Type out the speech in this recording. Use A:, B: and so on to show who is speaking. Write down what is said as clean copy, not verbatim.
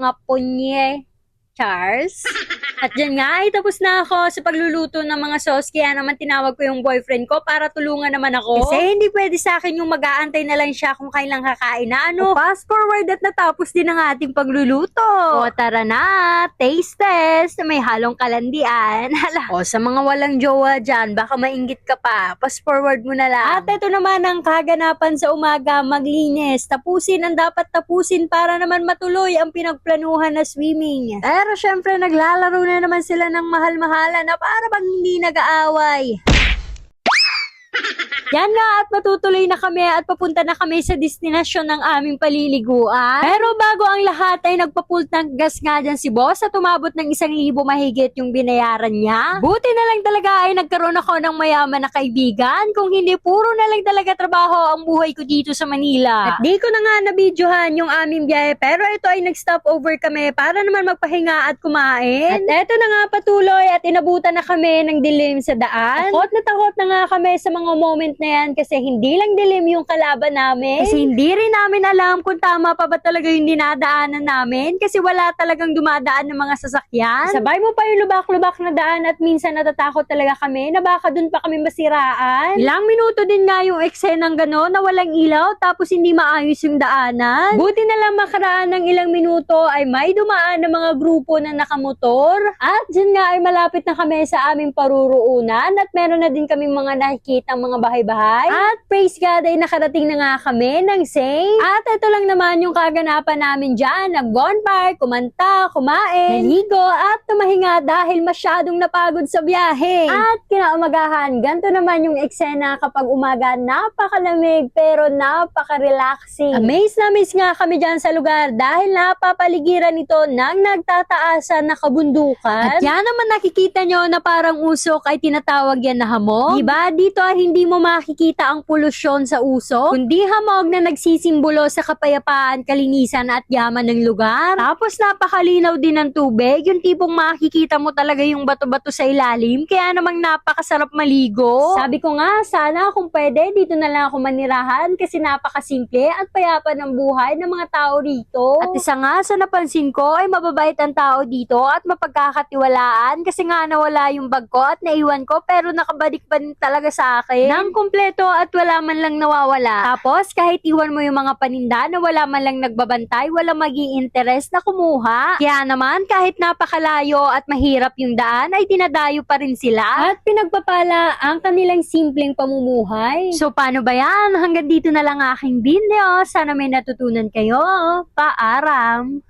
A: mga punye. Charles. At dyan nga ay tapos na ako sa pagluluto ng mga sauce, kaya naman tinawag ko yung boyfriend ko para tulungan naman ako. Kasi hindi pwede sa akin yung mag-aantay na lang siya kung kailang kakain na ano. Fast forward at natapos din ang ating pagluluto. O tara na, taste test. May halong kalandian. O sa mga walang jowa dyan, baka mainggit ka pa. Fast forward mo na lang. At ito naman ang kaganapan sa umaga, maglinis. Tapusin ang dapat tapusin para naman matuloy ang pinagplanuhan na swimming. Pero syempre naglalaro na naman sila ng mahal-mahala na para bang hindi nag-aaway. Yan nga at matutuloy na kami at papunta na kami sa destinasyon ng aming paliliguan. Pero bago ang lahat ay nagpa-full tank gas nga dyan si boss at umabot ng 1,000 mahigit yung binayaran niya. Buti na lang talaga ay nagkaroon ako ng mayaman na kaibigan, kung hindi puro na lang talaga trabaho ang buhay ko dito sa Manila. At di ko na nga nabidyohan yung aming biyahe, pero ito ay nag-stop over kami para naman magpahinga at kumain. At eto na nga patuloy at inabutan na kami ng dilim sa daan. Takot na nga kami sa mga moment na yan kasi hindi lang dilim yung kalaban namin. Kasi hindi rin namin alam kung tama pa ba talaga yung dinadaanan namin kasi wala talagang dumadaan ng mga sasakyan. Sabay mo pa yung lubak-lubak na daan at minsan natatakot talaga kami na baka dun pa kami masiraan. Ilang minuto din nga yung eksenang gano'n na walang ilaw tapos hindi maayos yung daanan. Buti na lang makaraan ng ilang minuto ay may dumaan ng mga grupo na nakamotor. At dyan nga ay malapit na kami sa aming paruruunan at meron na din kami mga nakikita mga bahay-bahay. At praise God ay nakarating na nga kami ng same. At ito lang naman yung kaganapan namin dyan. Nag-bonfire, kumanta, kumain, naligo at tumahinga dahil masyadong napagod sa biyahe. At kinaumagahan, ganito naman yung eksena kapag umaga, napakalamig pero napaka-relaxing. Amaze na amaze nga kami dyan sa lugar dahil napapaligiran ito ng nagtataasan na kabundukan. At yan naman nakikita nyo na parang usok ay tinatawag yan na hamog. Diba? Dito hindi mo makikita ang polusyon sa usok, kundi hamog na nagsisimbolo sa kapayapaan, kalinisan at yaman ng lugar. Tapos napakalinaw din ng tubig, yung tipong makikita mo talaga yung bato-bato sa ilalim, kaya namang napakasarap maligo. Sabi ko nga, sana kung pwede, dito na lang ako manirahan kasi napakasimple at payapa ng buhay ng mga tao rito. At isa nga sa napansin ko ay mababait ang tao dito at mapagkakatiwalaan kasi nga nawala yung bag ko at naiwan ko pero nakabalik pa din talaga sa akin nang kumpleto at wala man lang nawawala. Tapos kahit iwan mo yung mga paninda na wala man lang nagbabantay, wala maging interest na kumuha. Kaya naman kahit napakalayo at mahirap yung daan ay dinadayo pa rin sila at pinagpapala ang kanilang simpleng pamumuhay. So paano ba yan? Hanggang dito na lang aking video. Sana may natutunan kayo. Paaram!